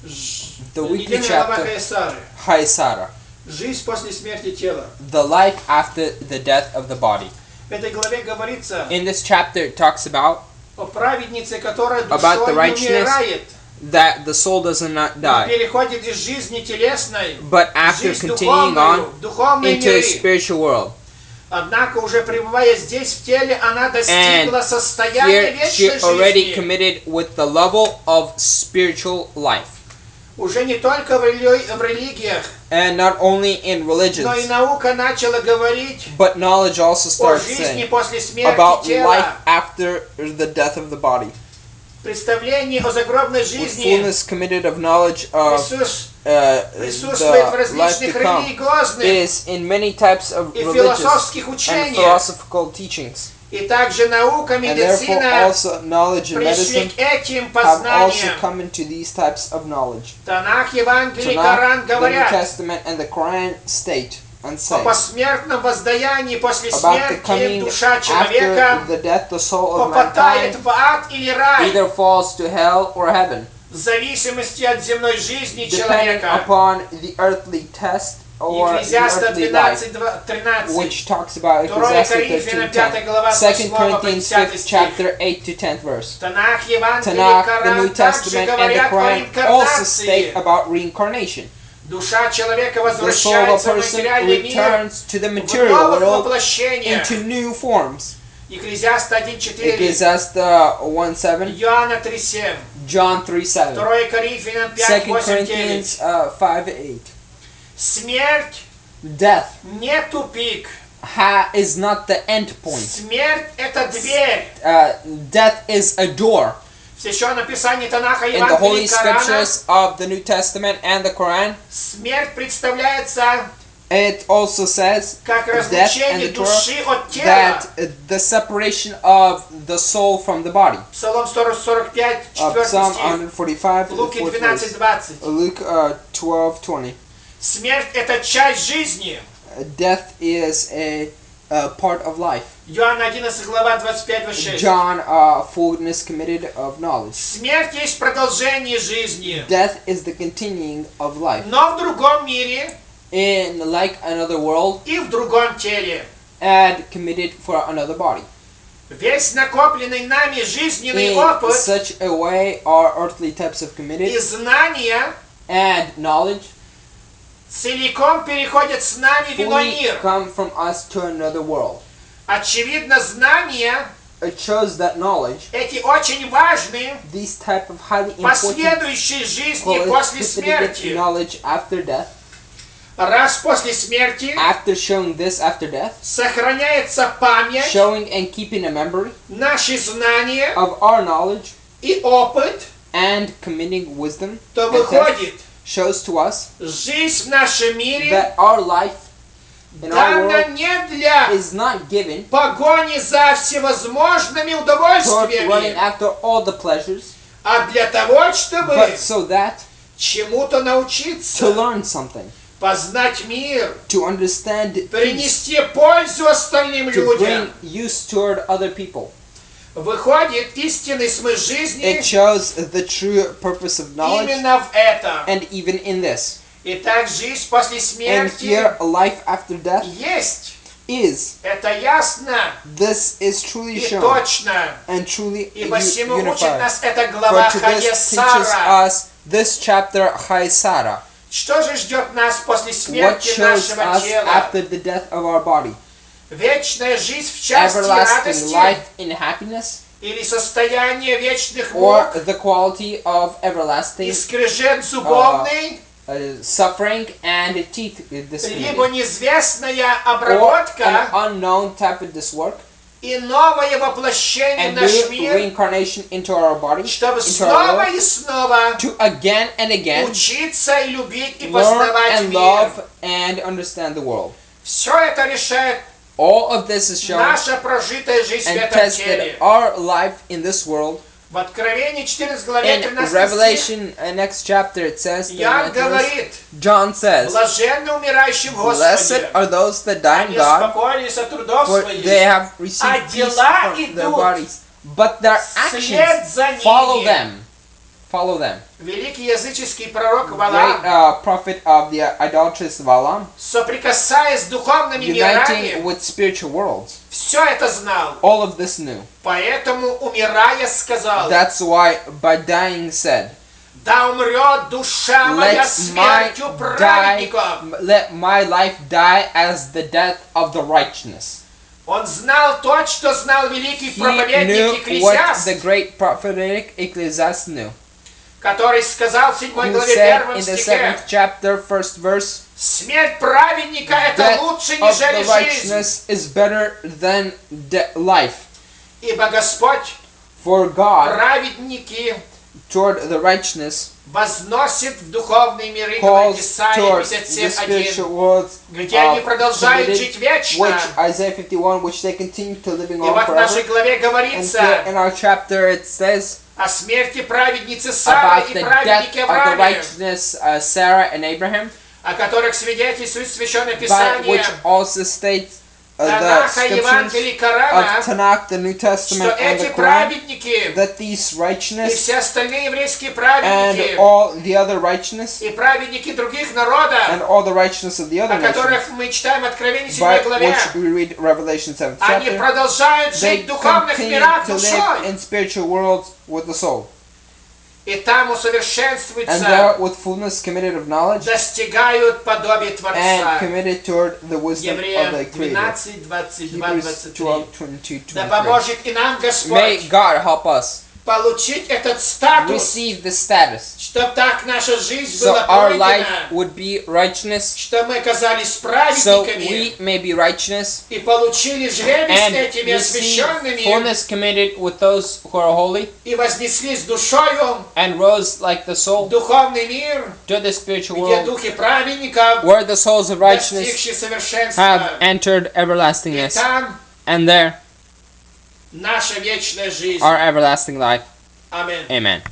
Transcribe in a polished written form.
The weekly недельная глава chapter, Хаисары. Haisara, Жизнь после смерти тела. the life after the death of the body. В этой главе говорится In this chapter, it talks about о праведнице, которая About the душой не righteousness умирает, that the soul does not но die, переходит из жизни телесной but в after жизнь continuing духовную, on в духовной into a мире. spiritual world. Однако, уже пребывая здесь в теле, она достигла And состояния here she вечной already жизни. committed with the level of spiritual life. Уже не только в религиях, And not only in но и religions, наука начала говорить but knowledge also о starts жизни saying после смерти about тела. life after the death of the body. Представление о загробной With жизни fullness committed of knowledge of присутствует в the life различных to come религиозных is in many types of и religious философских and учениях. philosophical teachings. И также наука, And therefore медицина also knowledge and пришли medicine к этим have also познаниям. come into these types of knowledge. Танах, Евангелие, Tanakh, Коран the New говорят Testament and the Quran state and о say посмертном воздаянии после about the смерти coming душа after человека the death, the soul of попадает mankind в ад или рай either falls to hell or heaven, в зависимости от земной жизни depending человека. upon the earthly test or the Екклезиаста earthly life, 12:13. which talks about 2 Ecclesiastes Коринфянам 5 13:10, глава 2 8 по Corinthians 10 5th стих. chapter 8 to 10th verse. Танах, Евангелие, Tanakh, the Коран New также Testament, and the говорят о Quran also state реинкарнации. about reincarnation. Душа человека The soul of a возвращается в person материальный мир returns to the в material новых world воплощениях. into new forms. Екклезиаст 1:4, Ecclesiastes 1:7, Иоанна 3:7, John 3:7, 2 Коринфянам 2 5:8-9. Corinthians 5:8. Смерть Death не тупик. is not the end point. Смерть это дверь. Death is a door. В Священном Писании Танаха, In the Holy Евангелии, Корана Scriptures of the New Testament and the Quran, смерть представляется it also says как death and разлучение the Torah души от тела. that the separation of the soul from the body. Псалом 45, 4 Psalm стих. 145, Луки 4th verse. 12:20. Luke 12:20. Смерть это часть жизни. Death is a part of life. Иоанна 11 глава 25-26. John, fullness committed of knowledge. Смерть есть продолжение жизни. Death is the continuing of life. Но в другом мире In like another world и в другом теле. and committed for another body. Весь накопленный нами жизненный In опыт such a way are earthly types of и committed знания and knowledge целиком переходят с нами в иной fully мир. come from us to another world. Очевидно, знания It shows that knowledge, эти очень важны these type of highly в important последующей жизни после qualitative смерти. knowledge after death, Раз после смерти after showing this after death, сохраняется память, showing and keeping a memory наши знания of our knowledge и опыт, and committing wisdom, то and выходит, shows to us жизнь в нашем мире that our life in our дана world не для is not given погони за всевозможными toward running удовольствиями, after all the pleasures, а для того, чтобы but so that чему-то to научиться, learn something, познать мир, to understand peace, принести пользу остальным to людям. bring use toward other people. Выходит, истинный смысл It жизни shows the true purpose of knowledge, именно в этом. and even in this. Итак, жизнь после And смерти here, a life after death есть. is. Это ясно This is truly и shown точно. and truly Ибо всему учит unified. нас эта For глава to this teaches Хаесара. us this chapter Chaisara. Что же ждет нас после What смерти shows нашего us тела? after the death of our body? Вечная жизнь в части Everlasting life радости in happiness, или состояние вечных or мук the quality of и everlasting скрежет зубовный, suffering and teeth либо discriminating, неизвестная or an обработка unknown type of this work, и новое воплощение and в наш new мир, reincarnation into our body, чтобы into our снова world, и снова to again and again учиться и любить и learn познавать and мир. love and understand the world. Все это решает All of this is shown наша прожитая жизнь в and этом теле. tested our life in this world. В Откровении 14 главе In 13 стих Revelation, next chapter, it says, Иоанн говорит, John says, блаженны умирающим в blessed Господе, are those that die in они God, успокоились от трудов for своих, they have received peace дела from their идут bodies, but their вслед actions за follow ними. them. follow them. Великий языческий пророк Great Валаам, prophet of the idolatrous Balaam, соприкасаясь с духовными uniting мирами, with spiritual worlds. все это знал. All of this knew. Поэтому, умирая, сказал: That's why, by dying, said, да умрет душа моя смертью праведников. let my life die as the death of the righteous. Он знал то, что знал великий He проповедник knew what Екклесиаст, the great prophetic Ecclesiastes knew. который сказал в 7 Who главе said 1 in the стихе: 7th chapter, 1st verse, смерть праведника это death лучше, of the нежели жизнь, righteous is better than life. ибо Господь For God, праведники toward the righteousness, возносит в духовные миры, calls говорит Исайя towards the 57:1, spiritual worlds, где они продолжают committed, жить вечно. which Isaiah 51, which they continue to living И on вот в нашей forever. главе And here говорится in our chapter it says о смерти праведницы Сары about и the death праведнике of the Аврааме, righteousness Sarah and Abraham, о которых свидетельствует Священное by Писание, which also states the Танаха, scriptures Евангелие, of Корана, Tanakh, the New что Testament, and the эти Quran, праведники that these и righteousness все остальные еврейские and праведники all the other righteousness и праведники других народов, and all the righteousness of the other о которых nations, мы читаем Откровение 7 by главе, which we read Revelation 7th они chapter, продолжают they жить в духовных continue мирах to live душой, in spiritual worlds with the soul. и там And усовершенствуются, there with fullness committed of knowledge достигают подобия and Творца. committed toward the wisdom of Евреям the Creator. 12, 22, Hebrews 23. 12, 22, Да 23. поможет и нам May Господь God help us получить этот статус, receive the status чтобы так наша жизнь so была our life пройдена, would be righteousness, что мы оказались so праведниками we may be righteous и получили жребий с and этими receive освященными fullness committed with those who are holy и вознеслись душою and rose like the в soul духовный мир, to the spiritual где world духи праведников, where the souls of righteousness достигшие совершенства, have entered и everlastingness, там and there наша вечная жизнь. our everlasting life. Аминь. Amen.